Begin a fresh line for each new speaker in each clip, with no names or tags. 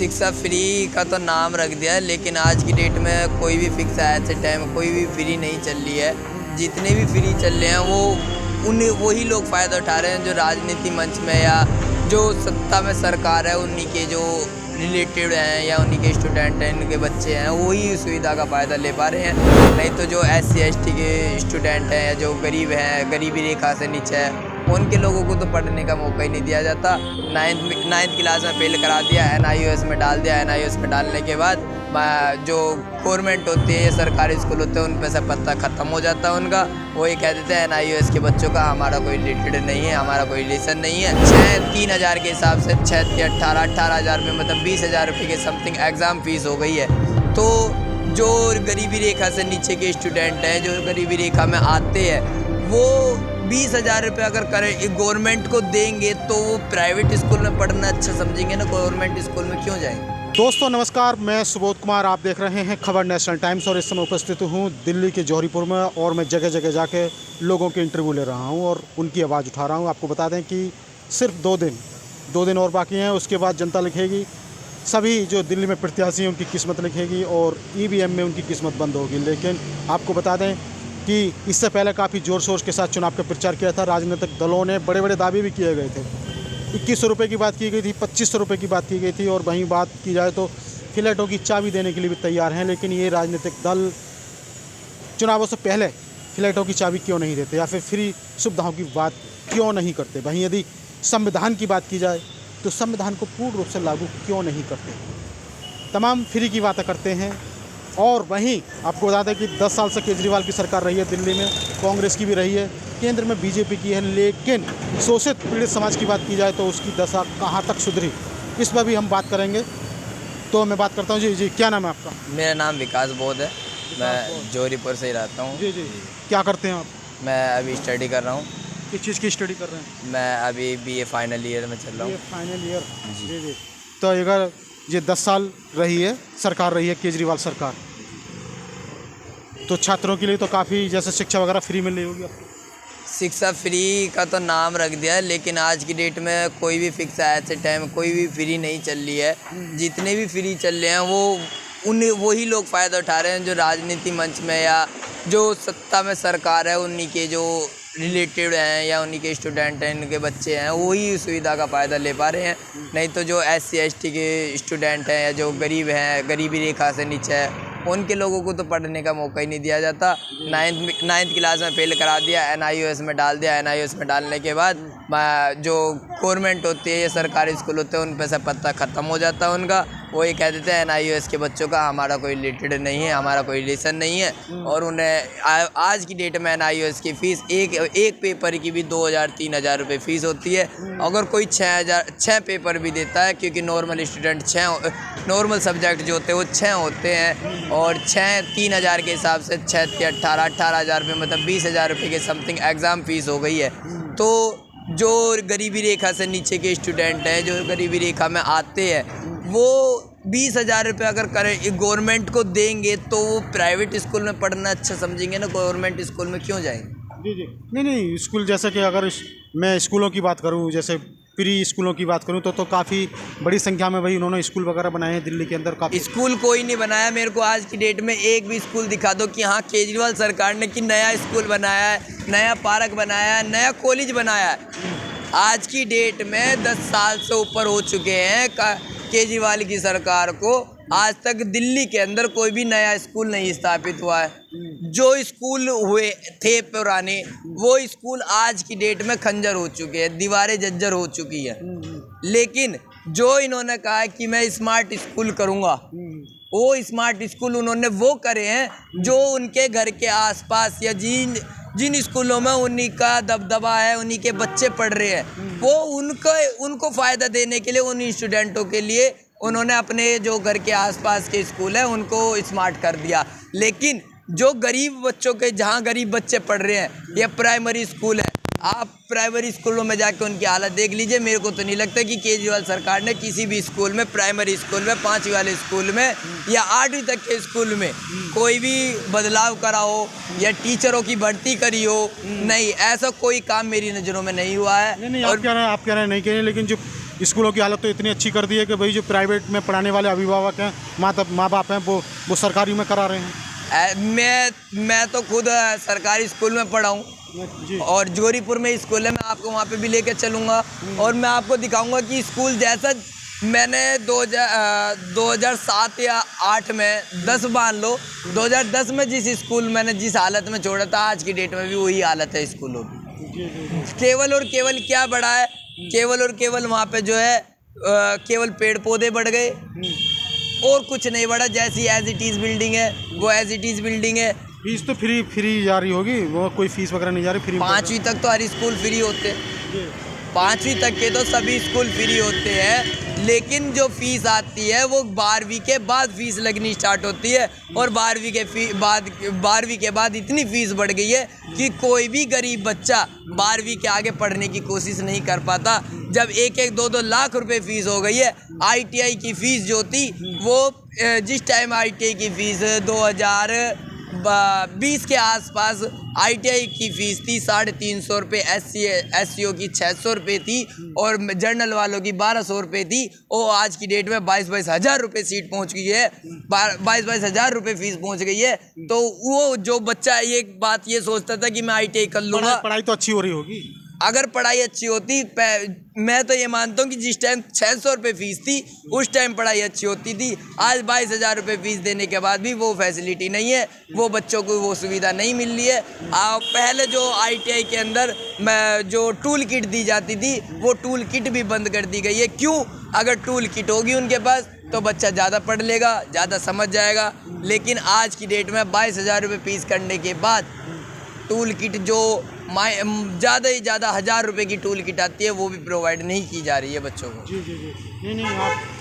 शिक्षा फ्री का तो नाम रख दिया है, लेकिन आज की डेट में कोई भी फिक्स आज से टाइम कोई भी फ्री नहीं चल रही है। जितने भी फ्री चल रहे हैं वो वही लोग फ़ायदा उठा रहे हैं जो राजनीति मंच में या जो सत्ता में सरकार है उन्हीं के जो रिलेटेड हैं या उन्हीं के स्टूडेंट हैं, इनके बच्चे हैं, वही सुविधा का फ़ायदा ले पा रहे हैं। नहीं तो जो SC ST के स्टूडेंट हैं या जो गरीब हैं, गरीबी रेखा से नीचे है, उनके लोगों को तो पढ़ने का मौका ही नहीं दिया जाता। नाइन्थ क्लास में फेल करा दिया, NIOS में डाल दिया। NIOS में डालने के बाद जो गवर्नमेंट होती है, सरकारी स्कूल होते हैं, उन पे से पत्ता ख़त्म हो जाता है उनका। वो ये कह देते हैं NIOS के बच्चों का हमारा कोई रिलेटेड नहीं है, हमारा कोई रिलेशन नहीं है। 3,000 के हिसाब से 6 या 18,000 में मतलब 20,000 रुपये के समथिंग एग्ज़ाम फ़ीस हो गई है। तो जो गरीबी रेखा से नीचे के स्टूडेंट हैं, जो गरीबी रेखा में आते हैं, वो 20,000 रुपये अगर करें गवर्नमेंट को देंगे तो वो प्राइवेट स्कूल में पढ़ना अच्छा समझेंगे ना, गवर्नमेंट स्कूल में क्यों जाएंगे।
दोस्तों नमस्कार, मैं सुबोध कुमार, आप देख रहे हैं खबर नेशनल टाइम्स और इस समय उपस्थित हूं दिल्ली के जौहरीपुर में और मैं जगह जगह जाके लोगों के इंटरव्यू ले रहा हूं और उनकी आवाज़ उठा रहा हूं। आपको बता दें कि सिर्फ 2 दिन और बाकी हैं, उसके बाद जनता लिखेगी। सभी जो दिल्ली में प्रत्याशी हैं उनकी किस्मत लिखेगी और EVM में उनकी किस्मत बंद होगी। लेकिन आपको बता दें कि इससे पहले काफ़ी ज़ोर शोर के साथ चुनाव का प्रचार किया था। राजनीतिक दलों ने बड़े बड़े दावे भी किए गए थे। 2100 रुपये की बात की गई थी, 2500 रुपये की बात की गई थी और वहीं बात की जाए तो फ्लैटों की चाबी देने के लिए भी तैयार हैं। लेकिन ये राजनीतिक दल चुनावों से पहले फ्लैटों की चाबी क्यों नहीं देते या फिर फ्री सुविधाओं की बात क्यों नहीं करते। वहीं यदि संविधान की बात की जाए तो संविधान को पूर्ण रूप से लागू क्यों नहीं करते। तमाम फ्री की बातें करते हैं। और वहीं आपको बता दें कि 10 साल से केजरीवाल की सरकार रही है दिल्ली में, कांग्रेस की भी रही है, केंद्र में BJP की है। लेकिन शोषित पीड़ित समाज की बात की जाए तो उसकी दशा कहाँ तक सुधरी, इस पर भी हम बात करेंगे। तो मैं बात करता हूँ। जी, क्या नाम है आपका?
मेरा नाम विकास बोध है, मैं जौहरीपुर से ही रहता हूँ।
जी, क्या करते हैं आप?
मैं अभी स्टडी कर रहा हूँ।
किस चीज़ की स्टडी कर रहे हैं?
मैं अभी BA फाइनल ईयर में चल रहा हूँ।
Final year. जी। तो अगर ये 10 साल रही है सरकार, रही है केजरीवाल सरकार, तो छात्रों के लिए तो काफ़ी जैसे शिक्षा वगैरह फ्री मिल रही होगी आपको।
शिक्षा फ्री का तो नाम रख दिया है, लेकिन आज की डेट में कोई भी फिक्स आज से टाइम कोई भी फ्री नहीं चल रही है। जितने भी फ्री चल रहे हैं वही लोग फ़ायदा उठा रहे हैं जो राजनीति मंच में या जो सत्ता में सरकार है उन्हीं के जो रिलेटेड हैं या उन्हीं के स्टूडेंट हैं, इनके बच्चे हैं, वही सुविधा का फ़ायदा ले पा रहे हैं। नहीं तो जो SC ST के स्टूडेंट हैं या जो गरीब हैं, गरीबी रेखा से नीचे है, उनके लोगों को तो पढ़ने का मौका ही नहीं दिया जाता। नाइन्थ क्लास में फेल करा दिया, NIOS में डाल दिया। NIOS में डालने के बाद जो गवर्नमेंट होती है या सरकारी स्कूल होते हैं, उन पे से पत्ता ख़त्म हो जाता है उनका। वो ये कह देते हैं NIOS के बच्चों का हमारा कोई रिलेटेड नहीं है, हमारा कोई रिलेशन नहीं है। और उन्हें आज की डेट में NIOS की फ़ीस एक पेपर की भी 2,000-3,000 रुपये फ़ीस होती है। अगर कोई 6 पेपर भी देता है, क्योंकि नॉर्मल स्टूडेंट 6 नॉर्मल सब्जेक्ट जो होते हैं वो 6 होते हैं और 3,000 के हिसाब से 6 या 18,000 रुपये मतलब 20,000 रुपये के समथिंग एग्ज़ाम फ़ीस हो गई है। तो जो गरीबी रेखा से नीचे के स्टूडेंट हैं, जो गरीबी रेखा में आते हैं, वो 20,000 रुपये अगर करें गवर्नमेंट को देंगे तो वो प्राइवेट स्कूल में पढ़ना अच्छा समझेंगे ना, गवर्नमेंट स्कूल में क्यों जाएंगे।
जी। नहीं, स्कूल जैसे कि अगर मैं स्कूलों की बात करूं, जैसे प्री स्कूलों की बात करूं तो काफ़ी बड़ी संख्या में भाई उन्होंने स्कूल वगैरह बनाए हैं दिल्ली के अंदर। काफ़ी
स्कूल कोई नहीं बनाया। मेरे को आज की डेट में एक भी स्कूल दिखा दो कि हाँ केजरीवाल सरकार ने कि नया स्कूल बनाया है, नया पार्क बनाया है, नया कॉलेज बनाया है। आज की डेट में 10 साल से ऊपर हो चुके हैं केजरीवाल की सरकार को, आज तक दिल्ली के अंदर कोई भी नया स्कूल नहीं स्थापित हुआ है। जो स्कूल हुए थे पुराने, वो स्कूल आज की डेट में खंजर हो चुके हैं, दीवारें जर्जर हो चुकी है। लेकिन जो इन्होंने कहा है कि मैं स्मार्ट स्कूल करूँगा, वो स्मार्ट स्कूल उन्होंने वो करे हैं जो उनके घर के आसपास या जिन स्कूलों में उन्हीं का दबदबा है, उन्हीं के बच्चे पढ़ रहे हैं, वो उनको फ़ायदा देने के लिए उन स्टूडेंटों के लिए उन्होंने अपने जो घर के आसपास के स्कूल हैं उनको स्मार्ट कर दिया। लेकिन जो गरीब बच्चों के, जहाँ गरीब बच्चे पढ़ रहे हैं, ये प्राइमरी स्कूल है। आप प्राइमरी स्कूलों में जाके उनकी हालत देख लीजिए। मेरे को तो नहीं लगता कि केजरीवाल सरकार ने किसी भी स्कूल में, प्राइमरी स्कूल में, 5वीं वाले स्कूल में या 8वीं तक के स्कूल में कोई भी बदलाव करा हो या टीचरों की भर्ती करी हो। नहीं, ऐसा कोई काम मेरी नज़रों में नहीं हुआ है।
नहीं, आप कह रहे हैं नहीं कह रहे हैं, लेकिन जो स्कूलों की हालत तो इतनी अच्छी कर दी है कि भाई जो प्राइवेट में पढ़ाने वाले अभिभावक हैं, माँ बाप हैं, वो सरकारी में करा रहे हैं।
मैं तो खुद सरकारी स्कूल में पढ़ा हूँ
जी।
और जोरीपुर में स्कूल है, मैं आपको वहाँ पे भी लेके चलूँगा और मैं आपको दिखाऊंगा कि स्कूल जैसा मैंने 2007 या 8 में 10 मान लो 2010 में जिस स्कूल मैंने जिस हालत में छोड़ा था, आज की डेट में भी वही हालत है स्कूलों की। केवल और केवल क्या बढ़ा है, केवल और केवल वहाँ पे जो है केवल पेड़ पौधे बढ़ गए और कुछ नहीं बढ़ा। जैसी एज इट इज़ बिल्डिंग है वो एज इट इज़ बिल्डिंग है।
फीस तो फ्री जा रही होगी, वो कोई फीस वगैरह नहीं जा रही, फ्री।
5वीं तक तो हर स्कूल फ्री होते हैं, 5वीं तक के तो सभी स्कूल फ्री होते हैं, लेकिन जो फीस आती है वो 12वीं के बाद फीस लगनी स्टार्ट होती है और 12वीं के बाद इतनी फीस बढ़ गई है कि कोई भी गरीब बच्चा 12वीं के आगे पढ़ने की कोशिश नहीं कर पाता। जब 1-1, 2-2 लाख रुपए फीस हो गई है। ITI की फ़ीस जो थी वो जिस टाइम ITI की फ़ीस 2020 के आसपास ITI की फ़ीस थी 350 रुपये, SCO की 600 रुपये थी और जर्नल वालों की 1200 रुपये थी। और आज की डेट में 22-22 हज़ार रुपये सीट पहुंच गई है, 22-22 हज़ार रुपये फ़ीस पहुंच गई है। तो वो जो बच्चा एक बात ये सोचता था कि मैं ITI कर लूँगा,
पढ़ाई तो अच्छी हो रही होगी।
अगर पढ़ाई अच्छी होती, मैं तो ये मानता हूँ कि जिस टाइम 600 रुपये फ़ीस थी उस टाइम पढ़ाई अच्छी होती थी। आज 22,000 रुपये फ़ीस देने के बाद भी वो फैसिलिटी नहीं है, वो बच्चों को वो सुविधा नहीं मिल रही है। पहले जो ITI के अंदर जो टूल किट दी जाती थी वो टूल किट भी बंद कर दी गई है। क्यों? अगर टूल किट होगी उनके पास तो बच्चा ज़्यादा पढ़ लेगा, ज़्यादा समझ जाएगा। लेकिन आज की डेट में 22,000 रुपये फ़ीस करने के बाद टूल किट जो ज़्यादा ही ज़्यादा 1,000 रुपये की टूल किट आती है वो भी प्रोवाइड नहीं की जा रही है बच्चों को।
जी। नहीं,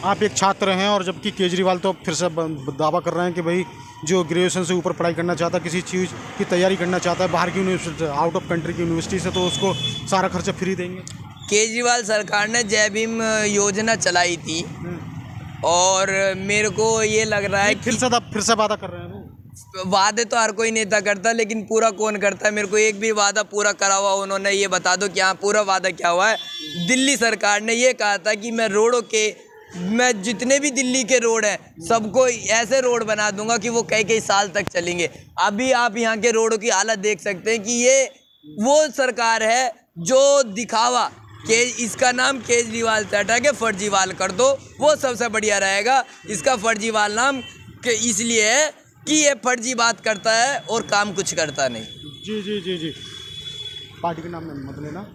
आप एक छात्र हैं और जबकि केजरीवाल तो फिर से दावा कर रहे हैं कि भाई जो ग्रेजुएशन से ऊपर पढ़ाई करना चाहता है, किसी चीज़ की तैयारी करना चाहता है बाहर की यूनिवर्सिटी, आउट ऑफ कंट्री की यूनिवर्सिटी से, तो उसको सारा खर्चा फ्री देंगे।
केजरीवाल सरकार ने जय भीम योजना चलाई थी और मेरे को ये लग रहा है
फिर से वादा कर रहे हैं वो।
वादे तो हर कोई नेता करता, लेकिन पूरा कौन करता है? मेरे को एक भी वादा पूरा करा हुआ उन्होंने ये बता दो कि हाँ पूरा वादा क्या हुआ है। दिल्ली सरकार ने ये कहा था कि मैं जितने भी दिल्ली के रोड हैं सबको ऐसे रोड बना दूंगा कि वो कई साल तक चलेंगे। अभी आप यहाँ के रोडों की हालत देख सकते हैं कि ये वो सरकार है जो दिखावा कि इसका नाम केजरीवाल से हटा के फर्जीवाल कर दो, वो सबसे बढ़िया रहेगा। इसका फर्जीवाल नाम इसलिए है कि ये फर्जी बात करता है और काम कुछ करता नहीं।
जी। पार्टी के नाम में मत लेना।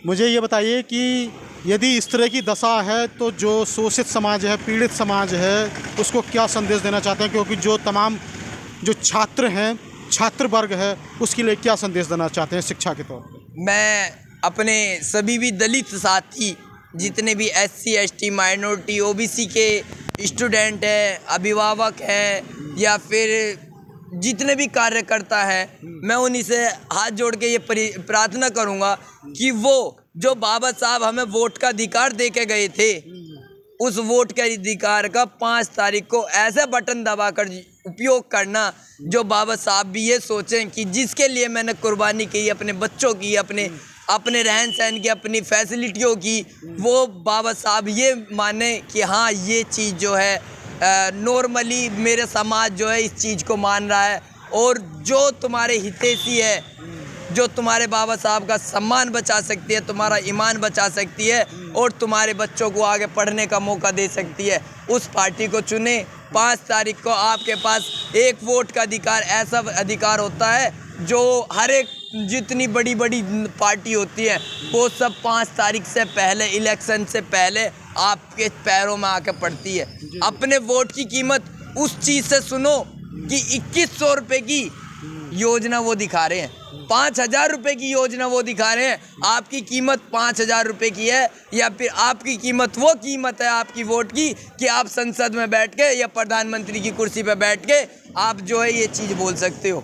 मुझे ये बताइए कि यदि इस तरह की दशा है तो जो शोषित समाज है, पीड़ित समाज है, उसको क्या संदेश देना चाहते हैं? क्योंकि जो तमाम जो छात्र हैं, छात्र वर्ग है, उसके लिए क्या संदेश देना चाहते हैं शिक्षा के तौर पर?
मैं अपने सभी भी दलित साथी, जितने भी SC ST माइनॉरिटी OBC के स्टूडेंट हैं, अभिभावक हैं या फिर जितने भी कार्यकर्ता हैं, मैं उन्हीं से हाथ जोड़ के ये प्रार्थना करूंगा कि वो जो बाबा साहब हमें वोट का अधिकार दे के गए थे, उस वोट के अधिकार का 5 तारीख को ऐसे बटन दबाकर उपयोग करना जो बाबा साहब भी ये सोचें कि जिसके लिए मैंने कुर्बानी की, अपने बच्चों की, अपने रहन सहन की, अपनी फैसिलिटियों की, वो बाबा साहब ये माने कि हाँ ये चीज़ जो है नॉर्मली मेरे समाज जो है इस चीज़ को मान रहा है और जो तुम्हारे हितैषी है, जो तुम्हारे बाबा साहब का सम्मान बचा सकती है, तुम्हारा ईमान बचा सकती है और तुम्हारे बच्चों को आगे पढ़ने का मौका दे सकती है, उस पार्टी को चुने। 5 तारीख को आपके पास एक वोट का अधिकार, ऐसा अधिकार होता है जो हर एक जितनी बड़ी बड़ी पार्टी होती है वो सब 5 तारीख से पहले, इलेक्शन से पहले आपके पैरों में आके पड़ती है। अपने वोट की कीमत उस चीज़ से सुनो कि 2100 रुपये की योजना वो दिखा रहे हैं, 5,000 रुपये की योजना वो दिखा रहे हैं। आपकी कीमत 5,000 रुपये की है या फिर आपकी कीमत वो कीमत है आपकी वोट की कि आप संसद में बैठ के या प्रधानमंत्री की कुर्सी पर बैठ के आप जो है ये चीज़ बोल सकते हो।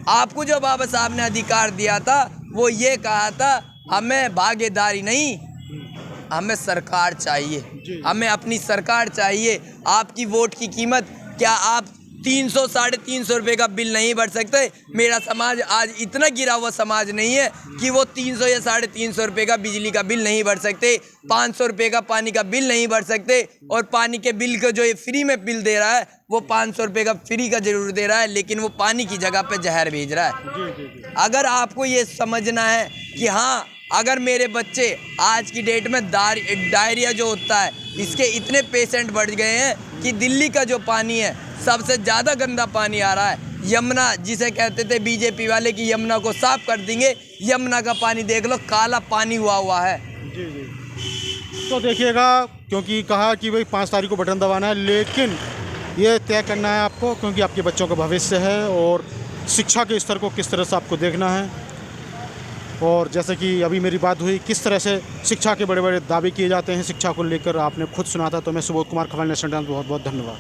आपको जो बाबा साहब ने अधिकार दिया था वो ये कहा था हमें भागीदारी नहीं, हमें सरकार चाहिए, हमें अपनी सरकार चाहिए। आपकी वोट की कीमत क्या आप 300 350 रुपये का बिल नहीं भर सकते। मेरा समाज आज इतना गिरा हुआ समाज नहीं है कि वो 300 या 350 रुपये का बिजली का बिल नहीं भर सकते, 500 रुपये का पानी का बिल नहीं भर सकते। और पानी के बिल को जो ये फ्री में बिल दे रहा है वो 500 रुपये का फ्री का जरूर दे रहा है, लेकिन वो पानी की जगह पे जहर भेज रहा है। अगर आपको ये समझना है कि हाँ, अगर मेरे बच्चे आज की डेट में डायरिया जो होता है इसके इतने पेशेंट बढ़ गए हैं कि दिल्ली का जो पानी है सबसे ज़्यादा गंदा पानी आ रहा है। यमुना जिसे कहते थे बीजेपी वाले कि यमुना को साफ कर देंगे, यमुना का पानी देख लो काला पानी हुआ है।
जी जी। तो देखिएगा, क्योंकि कहा कि भाई 5 तारीख को बटन दबाना है, लेकिन ये तय करना है आपको, क्योंकि आपके बच्चों का भविष्य है और शिक्षा के स्तर को किस तरह से आपको देखना है। और जैसे कि अभी मेरी बात हुई किस तरह से शिक्षा के बड़े बड़े दावे किए जाते हैं, शिक्षा को लेकर आपने खुद सुना था। तो मैं सुबोध कुमार, खबर नेशनल टाइम्स, बहुत बहुत धन्यवाद।